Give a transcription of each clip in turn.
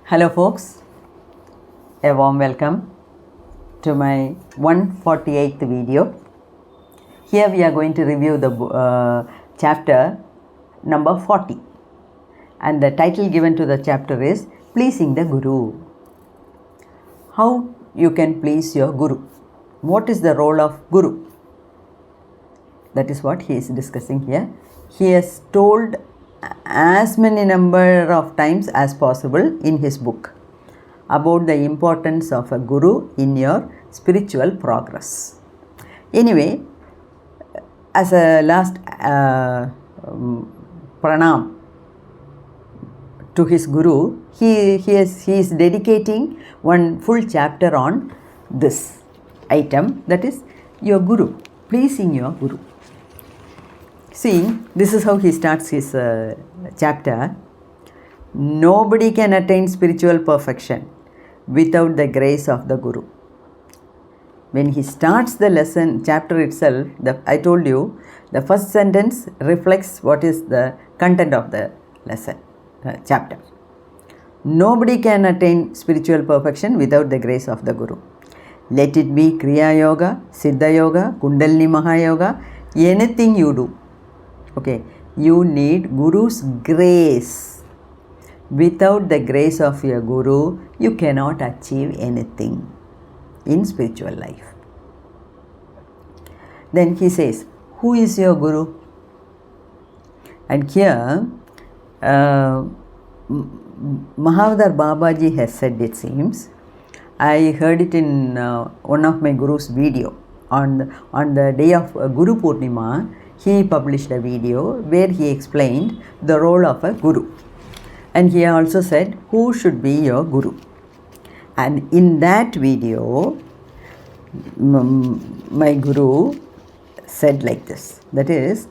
Hello folks, a warm welcome to my 148th video. Here we are going to review the chapter number 40, and the title given to the chapter is Pleasing the Guru. How you can please your Guru? What is the role of Guru? That is what he is discussing here. He has told as many number of times as possible in his book about the importance of a guru in your spiritual progress. Anyway, as a last pranam to his guru, he is dedicating one full chapter on this item, that is your guru, pleasing your guru. See, this is how he starts his chapter. Nobody can attain spiritual perfection without the grace of the Guru. When he starts the lesson, chapter itself, I told you, the first sentence reflects what is the content of the lesson, chapter. Nobody can attain spiritual perfection without the grace of the Guru. Let it be Kriya Yoga, Siddha Yoga, Kundalini Mahayoga, anything you do. Okay, you need Guru's grace. Without the grace of your Guru, you cannot achieve anything in spiritual life. Then he says, who is your Guru? And here, Mahavadar Babaji has said, it seems. I heard it in one of my Guru's video. On the day of Guru Purnima, he published a video where he explained the role of a Guru. And he also said, who should be your Guru? And in that video, my Guru said like this. That is,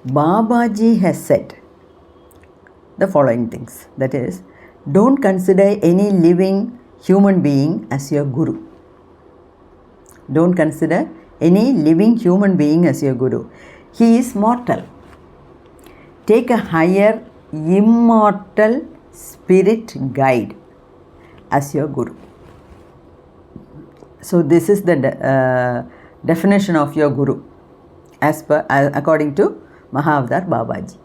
Babaji has said the following things. That is, don't consider any living human being as your Guru. Don't consider any living human being as your Guru. He is mortal. Take a higher, immortal spirit guide as your Guru. So this is the definition of your Guru according to Mahavadar Babaji.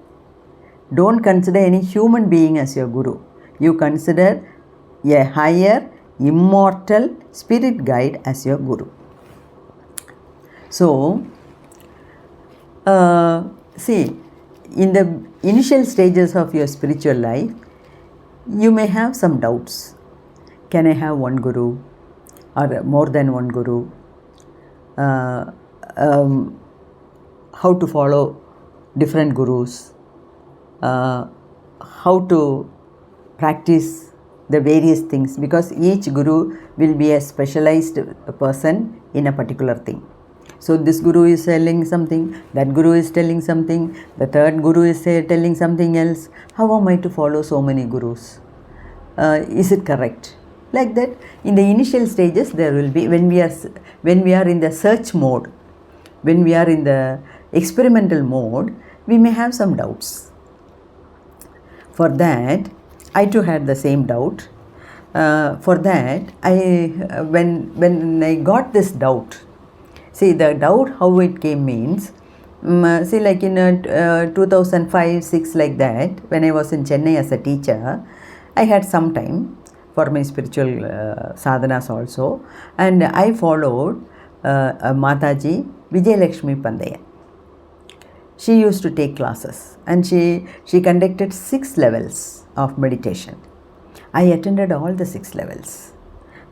Don't consider any human being as your Guru. You consider a higher, immortal spirit guide as your Guru. So, see, in the initial stages of your spiritual life, you may have some doubts. Can I have one Guru or more than one Guru? How to follow different Gurus? How to practice the various things, because each Guru will be a specialized person in a particular thing. So this Guru is telling something, that Guru is telling something, the third Guru is telling something else. How am I to follow so many Gurus? Is it correct? Like that, in the initial stages, there will be, when we are in the search mode, when we are in the experimental mode, we may have some doubts. For that, I too had the same doubt. For that, when I got this doubt, see, the doubt how it came means, see, like in 2005-06, like that, when I was in Chennai as a teacher, I had some time for my spiritual sadhanas also, and I followed Mataji Vijayalakshmi Pandaya. She used to take classes, and she conducted 6 levels of meditation. I attended all the 6 levels,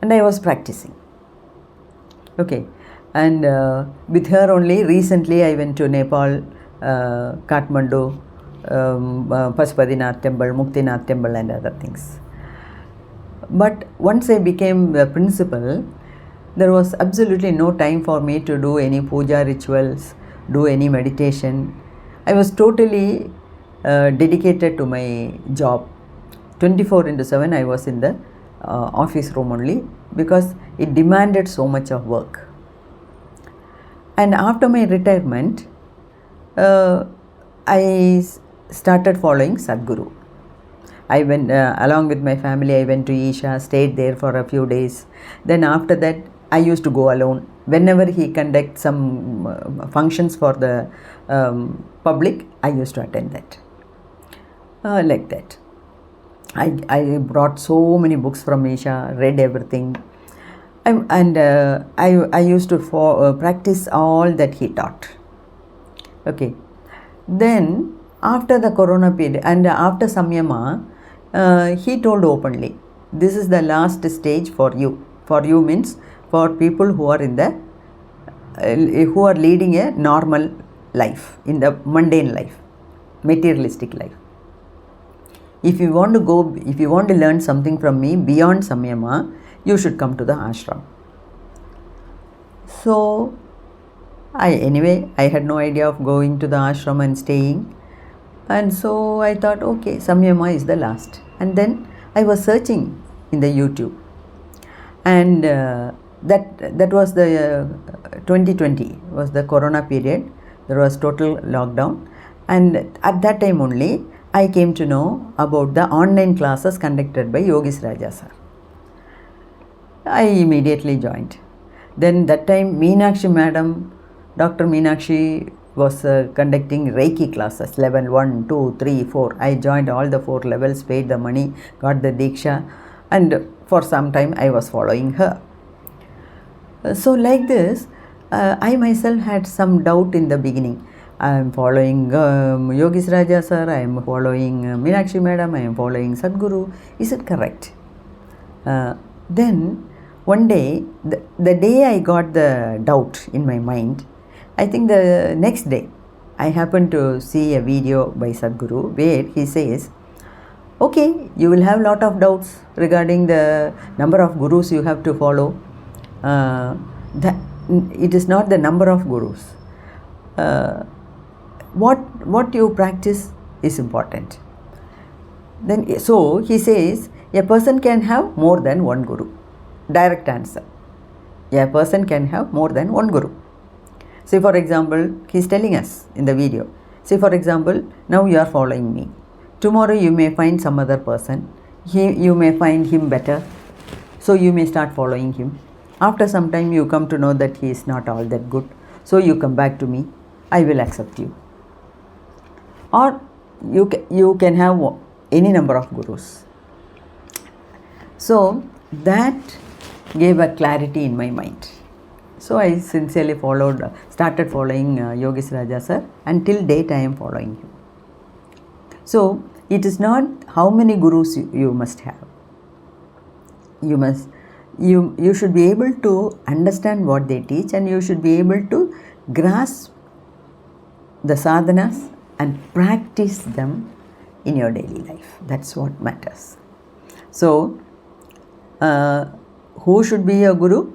and I was practicing. Okay. And with her only, recently I went to Nepal, Kathmandu, Pashupatinath temple, Muktinath temple and other things. But once I became the principal, there was absolutely no time for me to do any puja rituals, do any meditation. I was totally dedicated to my job. 24/7 I was in the office room only, because it demanded so much of work. And after my retirement, I started following Sadguru. I went along with my family. I went to Isha, stayed there for a few days. Then after that, I used to go alone. Whenever he conducts some functions for the public, I used to attend that. Like that. I brought so many books from Isha, read everything. I used to practice all that he taught. Okay. Then after the corona period and after Samyama, he told openly, this is the last stage for you. For you means for people who are in the who are leading a normal life, in the mundane life, materialistic life. If you want to learn something from me beyond Samyama, you should come to the ashram. So I had no idea of going to the ashram and staying. And so I thought, okay, Samyama is the last. And then I was searching in the YouTube. And that was the 2020 was the corona period. There was total lockdown. And at that time only, I came to know about the online classes conducted by Yogis Raja sir. I immediately joined. Then that time Meenakshi madam, Dr. Meenakshi was conducting Reiki classes, level 1, 2, 3, 4. I joined all the 4 levels, paid the money, got the Diksha, and for some time I was following her. So like this, I myself had some doubt in the beginning. I am following Yogis Raja sir, I am following Meenakshi madam, I am following Sadhguru. Is it correct? Then one day, the day I got the doubt in my mind, I think the next day, I happened to see a video by Sadhguru where he says, okay, you will have lot of doubts regarding the number of gurus you have to follow. It is not the number of gurus. What you practice is important. Then, so he says, a person can have more than one guru. Direct answer. A person can have more than one guru. Say for example, he is telling us in the video. Say for example, now you are following me. Tomorrow you may find some other person. You may find him better. So you may start following him. After some time you come to know that he is not all that good. So you come back to me. I will accept you. Or you can have any number of gurus. So that gave a clarity in my mind. So I sincerely started following Yogis Raja sir, and till date I am following him. So it is not how many gurus you must have. You should be able to understand what they teach, and you should be able to grasp the sadhanas and practice them in your daily life. That's what matters. So who should be your guru?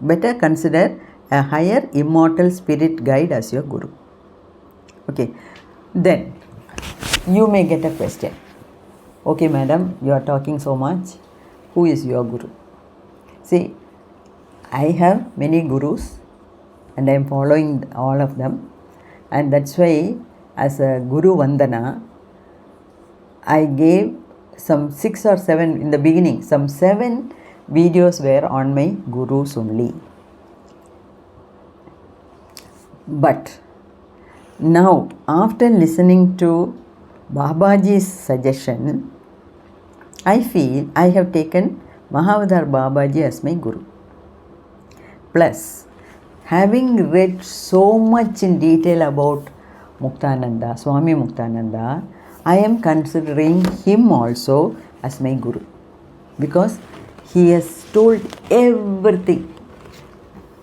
Better consider a higher immortal spirit guide as your guru. Okay. Then you may get a question. Okay, madam, you are talking so much. Who is your guru? See, I have many gurus and I am following all of them. And that's why as a Guru Vandana, I gave some 6 or 7 in the beginning. Some 7 videos were on my gurus only. But now, after listening to Babaji's suggestion, I feel I have taken Mahavadar Babaji as my guru. Plus, having read so much in detail about Muktananda, Swami Muktananda, I am considering him also as my guru, because he has told everything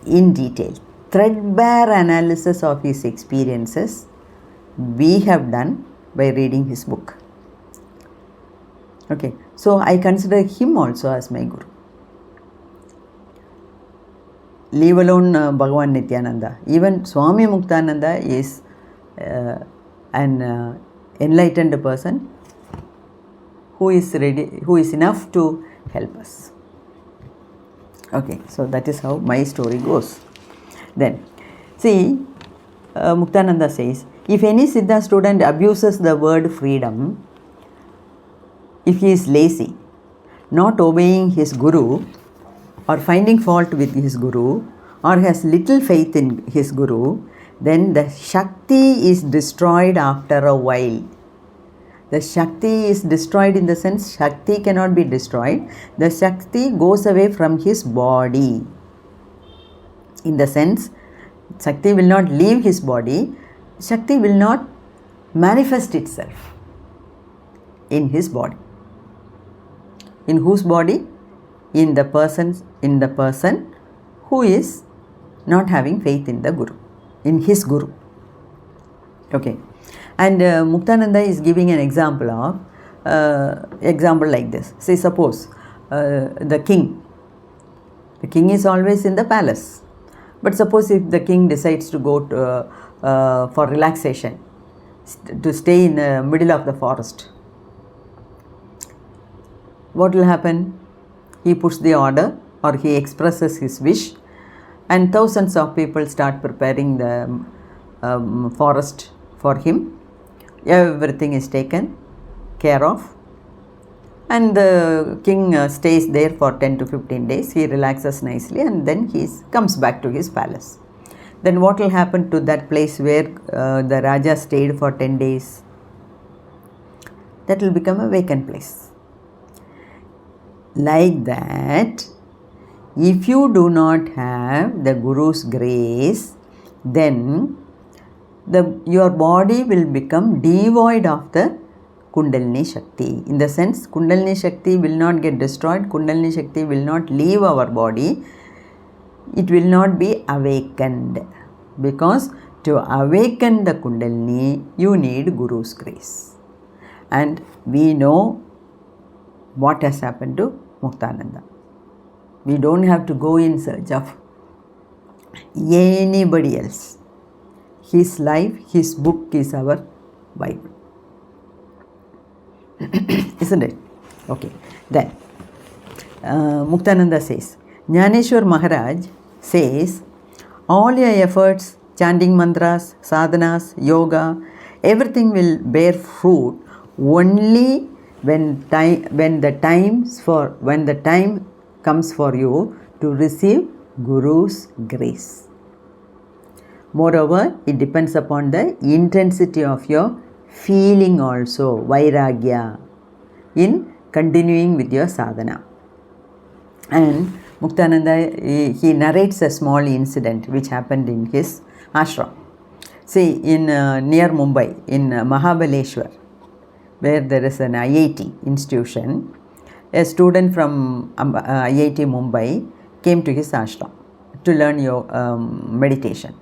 in detail. Threadbare analysis of his experiences we have done by reading his book. Okay, so I consider him also as my guru. Leave alone Bhagavan Nityananda. Even Swami Muktananda is an enlightened person who is enough to help us. Okay, so that is how my story goes. Then, see, Muktananda says, if any Siddha student abuses the word freedom, if he is lazy, not obeying his guru, or finding fault with his guru, or has little faith in his guru, then the Shakti is destroyed after a while. The Shakti is destroyed in the sense Shakti cannot be destroyed. The Shakti goes away from his body. In the sense, Shakti will not leave his body. Shakti will not manifest itself in his body. In whose body? In the person who is not having faith in the Guru, in his Guru. Okay. And Muktananda is giving an example like this. Say suppose the king is always in the palace, but suppose if the king decides to go to, for relaxation, to stay in the middle of the forest, what will happen? He puts the order, or he expresses his wish, and thousands of people start preparing the forest for him. Everything is taken care of, and the king stays there for 10 to 15 days. He relaxes nicely, and then he comes back to his palace. Then what will happen to that place where the Raja stayed for 10 days? That will become a vacant place. Like that, if you do not have the Guru's grace, then your body will become devoid of the Kundalini Shakti. In the sense, Kundalini Shakti will not get destroyed, Kundalini Shakti will not leave our body, it will not be awakened. Because to awaken the Kundalini, you need Guru's grace. And we know what has happened to Muktananda. We don't have to go in search of anybody else. His life, his book is our Bible. Isn't it? Okay. Then, Muktananda says, Jnaneshwar Maharaj says, all your efforts, chanting mantras, sadhanas, yoga, everything will bear fruit only when the time comes for you to receive Guru's grace. Moreover, it depends upon the intensity of your feeling also, vairagya, in continuing with your sadhana. And Muktananda, he narrates a small incident which happened in his ashram. See, in near Mumbai, in Mahabaleshwar, where there is an IIT institution, a student from IIT Mumbai came to his ashram to learn meditation.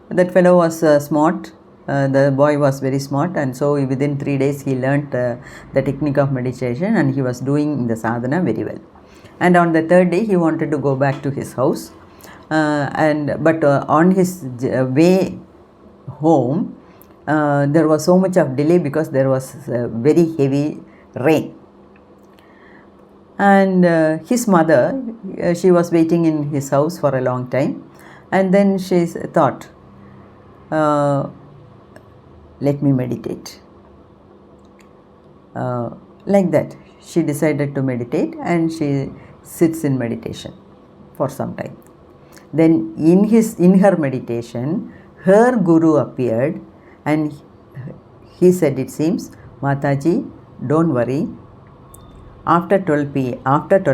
That fellow was smart, the boy was very smart, and so within 3 days he learnt the technique of meditation, and he was doing the sadhana very well. And on the 3rd day he wanted to go back to his house, but on his way home there was so much of delay because there was very heavy rain. And his mother, she was waiting in his house for a long time, and then she thought, let me meditate. Like that, she decided to meditate, and she sits in meditation for some time. Then in her meditation, her guru appeared, and he said, it seems, Mataji, don't worry, after 12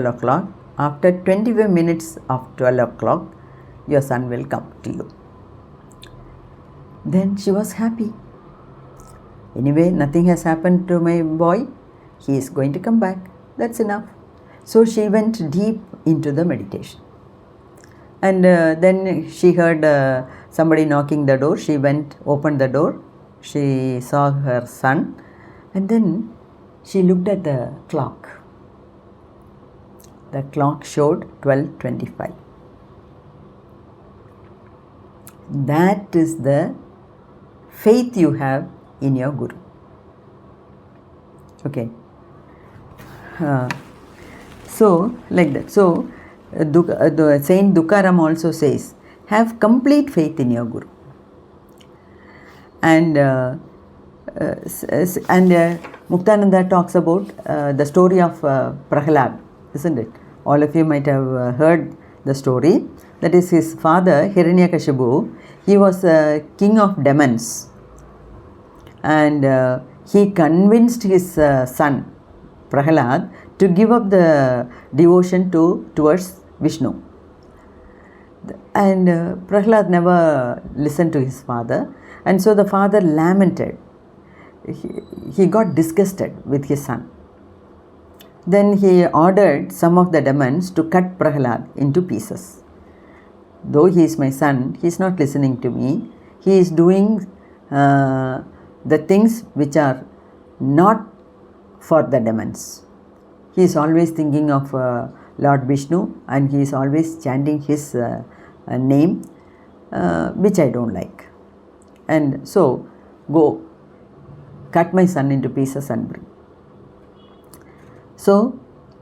o'clock, after 25 minutes of 12 o'clock, your son will come to you. Then she was happy. Anyway, nothing has happened to my boy. He is going to come back. That's enough. So she went deep into the meditation. And then she heard somebody knocking the door. She opened the door. She saw her son. And then she looked at the clock. The clock showed 12:25. That is the faith you have in your Guru. Okay. So, like that. So, the Saint Dukaram also says, have complete faith in your Guru. And Muktananda talks about the story of Prahlad, isn't it? All of you might have heard the story. That is his father, Hiranyakashipu. He was king of demons, and he convinced his son, Prahlad, to give up the devotion towards Vishnu. And Prahlad never listened to his father, and so the father lamented. He got disgusted with his son. Then he ordered some of the demons to cut Prahlad into pieces. Though he is my son, he is not listening to me. He is doing the things which are not for the demons. He is always thinking of Lord Vishnu, and he is always chanting his name, which I don't like. And so, go, cut my son into pieces and bring. So,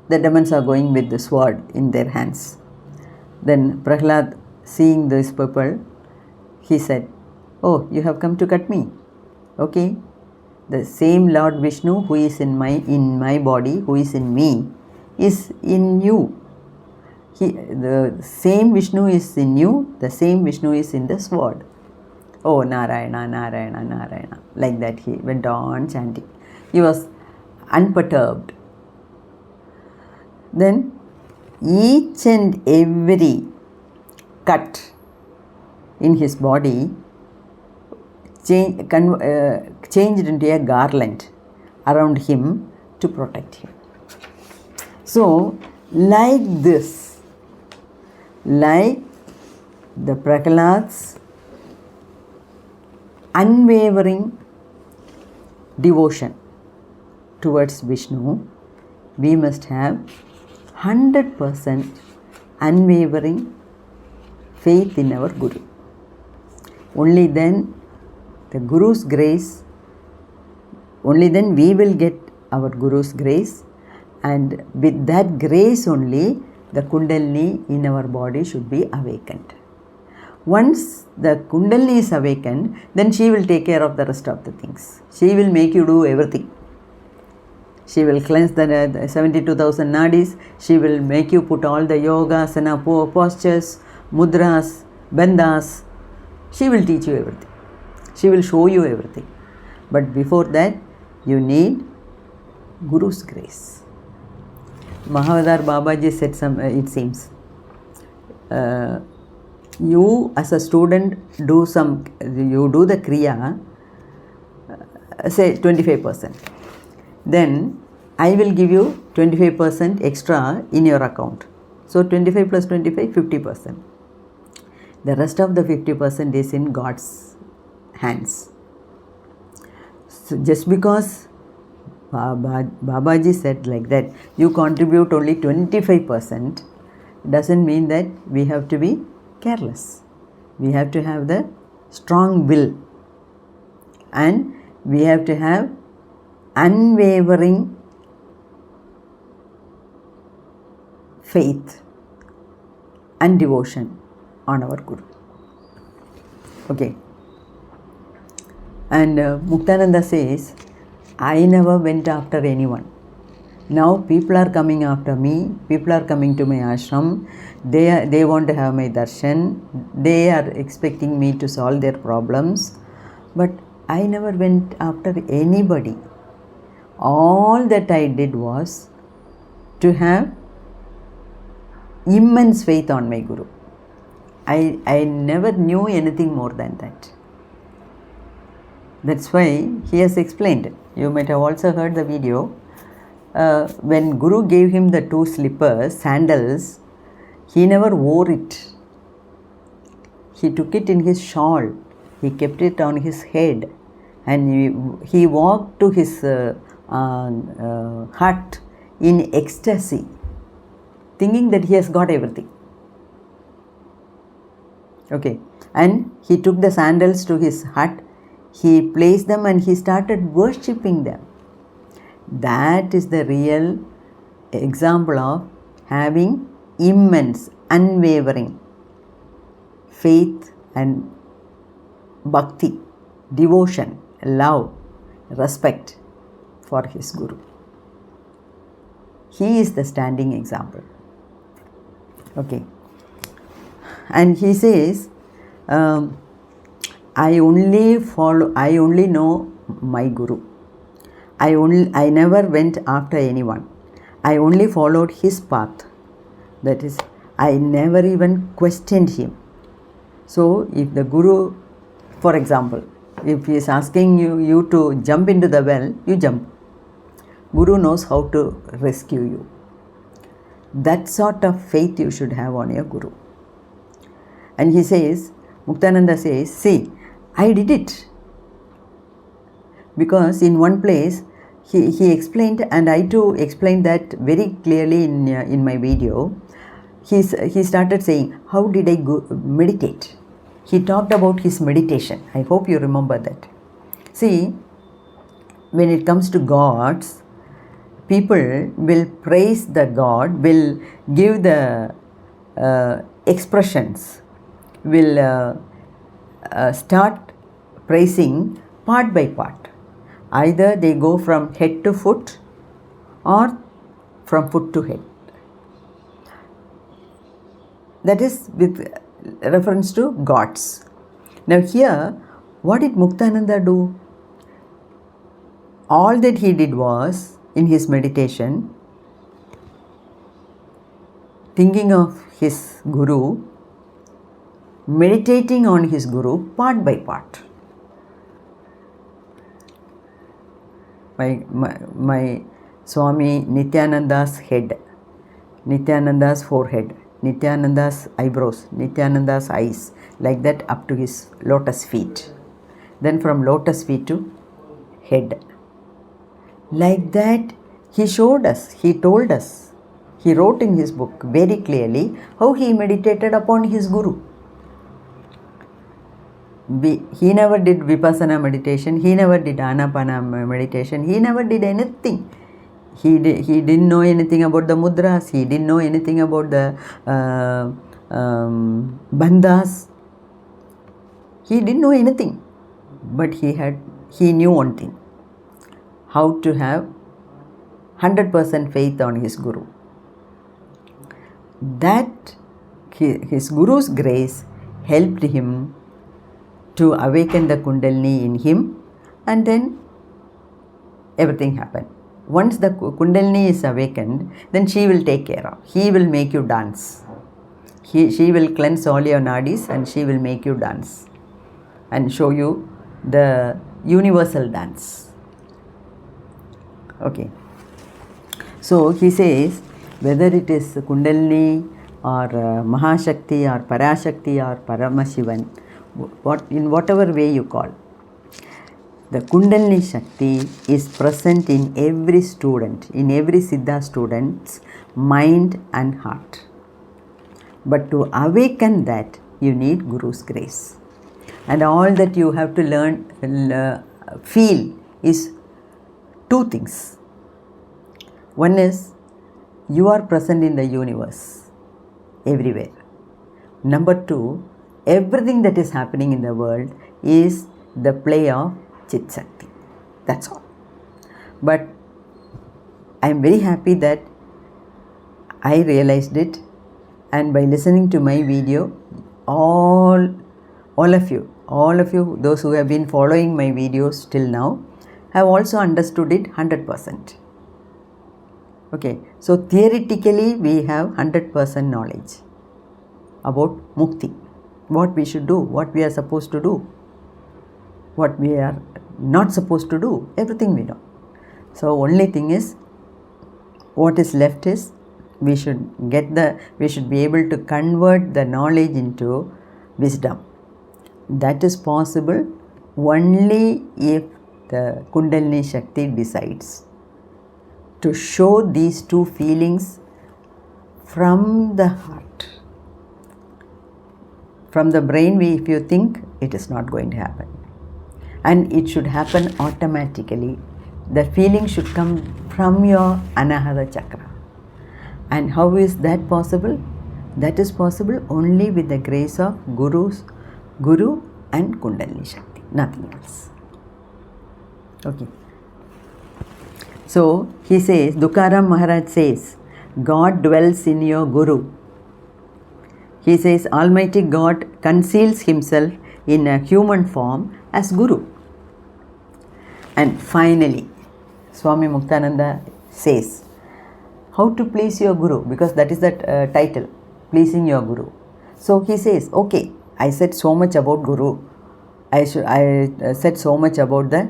the demons are going with the sword in their hands. Then Prahlad, seeing these people, he said, "Oh, you have come to cut me. Okay, the same Lord Vishnu who is in my body, who is in me, is in you. The same Vishnu is in you, the same Vishnu is in the sword. Oh, Narayana, Narayana, Narayana." Like that he went on chanting. He was unperturbed. Then each and every cut in his body changed into a garland around him to protect him. So, like this, like the Prahlad's unwavering devotion towards Vishnu, we must have 100% unwavering faith in our Guru. Only then the Guru's grace, only then we will get our Guru's grace, and with that grace only the Kundalini in our body should be awakened. Once the Kundalini is awakened, then she will take care of the rest of the things. She will make you do everything. She will cleanse the 72,000 nadis. She will make you put all the yoga, asana, postures, mudras, bandhas. She will teach you everything. She will show you everything. But before that, you need Guru's grace. Mahavadar Babaji said it seems, you as a student you do the Kriya, say 25%. Then I will give you 25% extra in your account. So 25 plus 25, 50%. The rest of the 50% is in God's hands. So just because Babaji said like that, you contribute only 25%, doesn't mean that we have to be careless. We have to have the strong will, and we have to have unwavering faith and devotion on our Guru. Okay. And Muktananda says, I never went after anyone. Now people are coming after me, people are coming to my ashram, they want to have my darshan, they are expecting me to solve their problems, but I never went after anybody. All that I did was to have immense faith on my Guru. I never knew anything more than that. That's why he has explained. You might have also heard the video. When Guru gave him the 2 slippers, sandals, he never wore it. He took it in his shawl. He kept it on his head, and he walked to his hut in ecstasy, thinking that he has got everything. Okay, and he took the sandals to his hut, he placed them and he started worshipping them. That is the real example of having immense, unwavering faith and bhakti, devotion, love, respect for his Guru. He is the standing example. Okay. And he says, I only know my Guru. I never went after anyone. I only followed his path. That is, I never even questioned him. So if the Guru, for example, if he is asking you to jump into the well, you jump. Guru knows how to rescue you. That sort of faith you should have on your Guru. And he says, Muktananda says, see, I did it. Because in one place, he explained, and I too explained that very clearly in my video. He started saying, how did I meditate? He talked about his meditation. I hope you remember that. See, when it comes to gods, people will praise the God, will give the expressions, will start praising part by part. Either they go from head to foot or from foot to head. That is with reference to gods. Now here, what did Muktananda do? All that he did was, in his meditation, thinking of his Guru, meditating on his Guru part by part. My Swami Nityananda's head, Nityananda's forehead, Nityananda's eyebrows, Nityananda's eyes, like that up to his lotus feet. Then from lotus feet to head. Like that he showed us, he told us, he wrote in his book very clearly how he meditated upon his Guru. He never did Vipassana meditation, he never did Anapana meditation, he never did anything. He didn't know anything about the mudras, he didn't know anything about the bandhas. He didn't know anything, but he knew one thing: how to have 100% faith on his Guru. That his Guru's grace helped him to awaken the Kundalini in him, and then everything happened. Once the Kundalini is awakened, then she will take care of. He will make you dance. She will cleanse all your nadis and she will make you dance and show you the universal dance. Okay. So he says, whether it is Kundalini or Mahashakti or Parashakti or Paramashivan, in whatever way you call, the Kundalini Shakti is present in every student, in every Siddha student's mind and heart. But to awaken that, you need Guru's grace. And all that you have to learn, feel is two things. One is, you are present in the universe, everywhere. Number two, everything that is happening in the world is the play of Chitshakthi. That's all. But I am very happy that I realized it, and by listening to my video, all of you, those who have been following my videos till now, have also understood it 100%. Okay, so theoretically we have 100% knowledge about Mukti, what we should do, what we are supposed to do, what we are not supposed to do, everything we know. So only thing is, what is left is, we should be able to convert the knowledge into wisdom. That is possible only if the Kundalini Shakti decides to show these two feelings from the heart. From the brain, if you think, it is not going to happen. And it should happen automatically. The feeling should come from your Anahata Chakra. And how is that possible? That is possible only with the grace of Guru and Kundalini Shakti, nothing else. Okay. So he says, Tukaram Maharaj says, God dwells in your Guru. He says, Almighty God conceals himself in a human form as Guru. And finally, Swami Muktananda says, how to please your Guru, because that is the title, pleasing your Guru. So he says, okay, I said so much about Guru. I said so much about the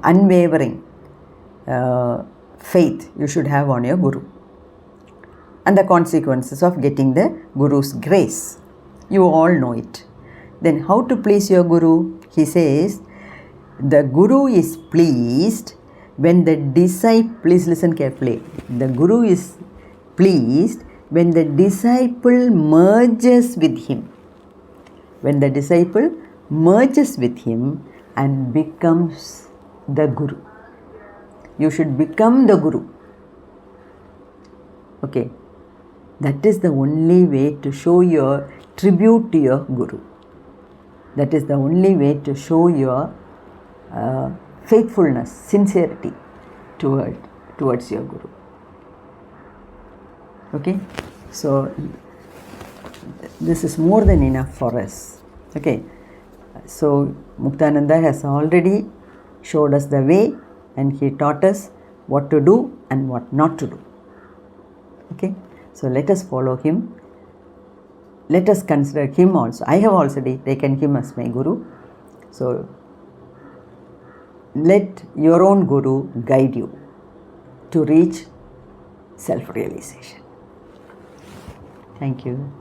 unwavering faith you should have on your Guru and the consequences of getting the Guru's grace. You all know it. Then how to please your Guru? He says, the Guru is pleased when the disciple, please listen carefully, the Guru is pleased when the disciple merges with him. When the disciple merges with him and becomes the Guru. You should become the Guru. Okay. That is the only way to show your tribute to your Guru. That is the only way to show your faithfulness, sincerity towards your Guru. Okay. So this is more than enough for us. Okay. So Muktananda has already showed us the way and he taught us what to do and what not to do. Okay. So let us follow him. Let us consider him also. I have already taken him as my Guru. So let your own Guru guide you to reach self-realization. Thank you.